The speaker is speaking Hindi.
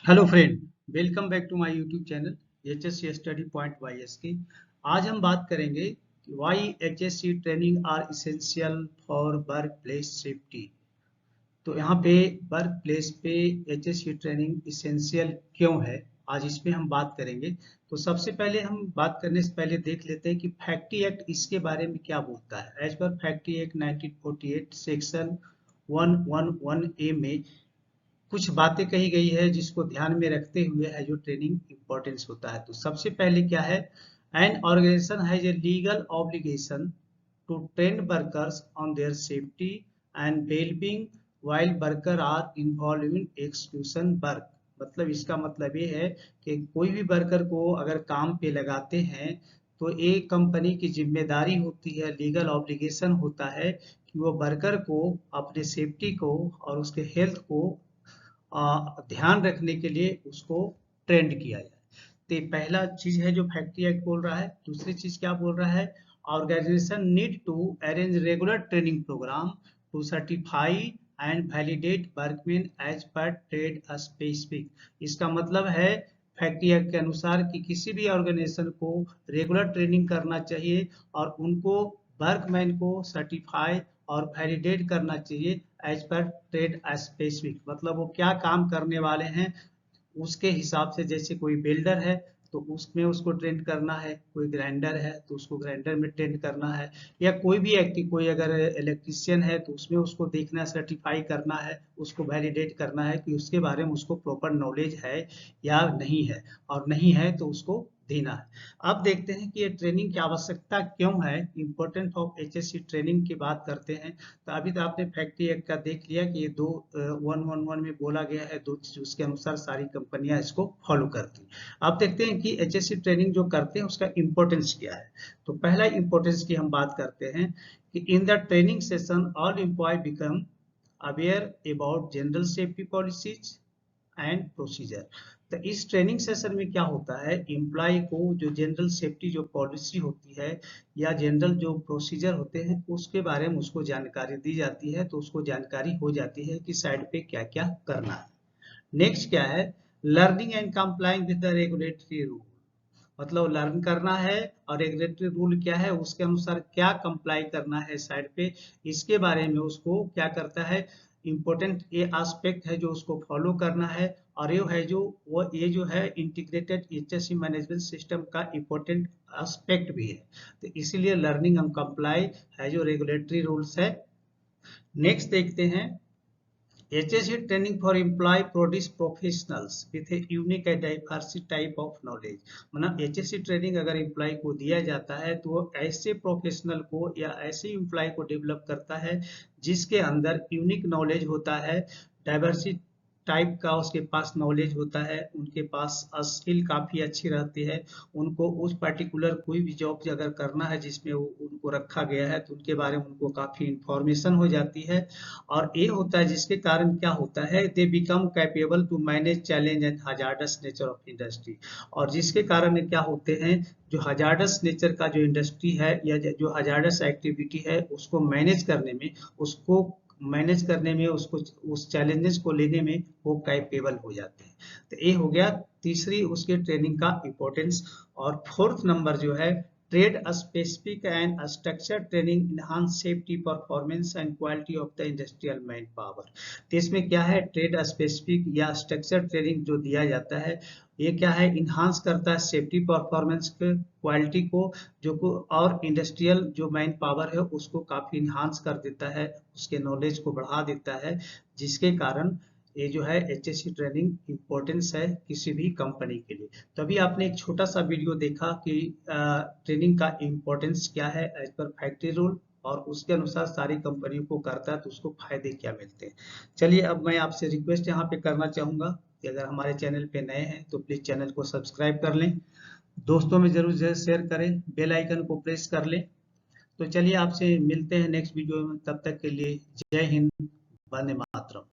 Hello friend, welcome back to my YouTube channel HSC study point by SK। आज हम बात करेंगे कि why HSC training are essential for workplace safety. तो यहाँ पे वर्क प्लेस पे HSC ट्रेनिंग इसेंशियल क्यों है, आज इस पे हम बात करेंगे। तो सबसे पहले हम बात करने से पहले देख लेते हैं कि फैक्ट्री एक्ट इसके बारे में क्या बोलता है। As per factory act 1948 section 111A में कुछ बातें कही गई है जिसको ध्यान में रखते हुए है जो ट्रेनिंग इंपॉर्टेंस होता है। तो सबसे पहले क्या है, an organisation has a legal obligation to train workers on their safety and wellbeing while worker are involve in execution work. मतलब इसका मतलब ये है कि कोई भी वर्कर को अगर काम पे लगाते हैं तो एक कंपनी की जिम्मेदारी होती है, लीगल ऑब्लिगेशन होता है कि वो वर्कर को अपने सेफ्टी को और उसके हेल्थ को ध्यान रखने के लिए उसको ट्रेंड किया जाए। तो पहला चीज है जो फैक्ट्री एक्ट बोल रहा है। दूसरी चीज क्या बोल रहा है, organisation need to arrange regular training programme to certify and validate workman as per trade specific. इसका मतलब है फैक्ट्री एक्ट के अनुसार कि किसी भी ऑर्गेनाइजेशन को रेगुलर ट्रेनिंग करना चाहिए और उनको वर्कमैन को सर्टिफाई और वैलिडेट करना चाहिए एज पर ट्रेड स्पेसिफिक। मतलब वो क्या काम करने वाले हैं उसके हिसाब से। जैसे कोई बिल्डर है तो उसमें उसको ट्रेंड करना है, कोई ग्राइंडर है तो उसको ग्राइंडर में ट्रेंड करना है, या कोई भी एक्टिव कोई अगर इलेक्ट्रिशियन है तो उसमें उसको देखना, सर्टिफाई करना है, उसको वैलिडेट करना है कि उसके बारे में उसको प्रॉपर नॉलेज है या नहीं है, और नहीं है तो उसको देना है। अब देखते हैं कि ये ट्रेनिंग की आवश्यकता क्यों है, इंपॉर्टेंट ऑफ HSC ट्रेनिंग की बात करते हैं। तो अभी तो आपने फैक्ट्री एक्ट का देख लिया कि ये 111 में बोला गया है, दो चीज उसके अनुसार सारी कंपनियां इसको फॉलो करती हैं। अब देखते हैं कि HSC ट्रेनिंग जो करते हैं उसका इंपॉर्टेंस क्या है। तो पहला इंपॉर्टेंस की हम बात करते हैं कि in the training session all employ become aware about general safety policies and procedure. तो इस ट्रेनिंग सेशन में क्या होता है, एम्प्लॉय को जो जनरल सेफ्टी जो पॉलिसी होती है या जनरल जो प्रोसीजर होते हैं उसके बारे में उसको जानकारी दी जाती है, तो उसको जानकारी हो जाती है कि साइड पे क्या क्या करना है। नेक्स्ट क्या है, learning and complying with the regulatory rule. मतलब लर्न करना है और रेगुलेटरी रूल क्या है उसके अनुसार क्या कंप्लाई करना है साइड पे, इसके बारे में उसको क्या करता है, इम्पोर्टेंट ये एस्पेक्ट है जो उसको फॉलो करना है। और ये है जो वो ये जो है इंटीग्रेटेड HSC मैनेजमेंट सिस्टम का इम्पोर्टेंट एस्पेक्ट भी है। तो इसीलिए लर्निंग एंड कंप्लाई है जो रेगुलेटरी रूल्स है। नेक्स्ट देखते हैं, HSC training for employee produce professionals with a unique and diverse type of knowledge। मतलब HSC ट्रेनिंग अगर एम्प्लॉय को दिया जाता है तो वो ऐसे प्रोफेशनल को या ऐसे एम्प्लॉय को डेवलप करता है जिसके अंदर यूनिक नॉलेज होता है, डाइवर्सिटी टाइप का उसके पास नॉलेज होता है, उनके पास स्किल काफ़ी अच्छी रहती है। उनको उस पर्टिकुलर कोई भी जॉब अगर करना है जिसमें उनको रखा गया है तो उनके बारे में उनको काफ़ी इंफॉर्मेशन हो जाती है। और ये होता है जिसके कारण क्या होता है, they become capable to manage challenge and hazardous nature of industry. और जिसके कारण क्या होते हैं, जो हजार्डस नेचर का जो इंडस्ट्री है या जो हजार्डस एक्टिविटी है उसको मैनेज करने में, उसको उस चैलेंजेस को लेने में वो कैपेबल हो जाते हैं। तो ये हो गया तीसरी उसके ट्रेनिंग का इम्पोर्टेंस। और फोर्थ नंबर जो है, trade specific and structure training enhance safety performance and quality of the industrial man power. तो इसमें क्या है, ट्रेड स्पेसिफिक या स्ट्रक्चर ट्रेनिंग जो दिया जाता है ये क्या है, इन्हांस करता है सेफ्टी परफॉर्मेंस के क्वालिटी को, जो को और इंडस्ट्रियल जो मैन पावर है उसको काफी इन्हांस कर देता है, उसके नॉलेज को बढ़ा देता है, जिसके कारण ये जो है HSC ट्रेनिंग इम्पोर्टेंस है किसी भी कंपनी के लिए। तो अभी आपने एक छोटा सा वीडियो देखा कि ट्रेनिंग का इम्पोर्टेंस क्या है एज पर फैक्ट्री रूल, और उसके अनुसार सारी कंपनियों को करता है तो उसको फायदे क्या मिलते हैं। चलिए अब मैं आपसे रिक्वेस्ट यहाँ पे करना चाहूंगा कि अगर हमारे चैनल पे नए हैं तो प्लीज चैनल को सब्सक्राइब कर लें, दोस्तों में जरूर शेयर करें, बेल आइकन को प्रेस कर लें। तो चलिए आपसे मिलते हैं नेक्स्ट वीडियो में, तब तक के लिए जय हिंद, वंदे मातरम।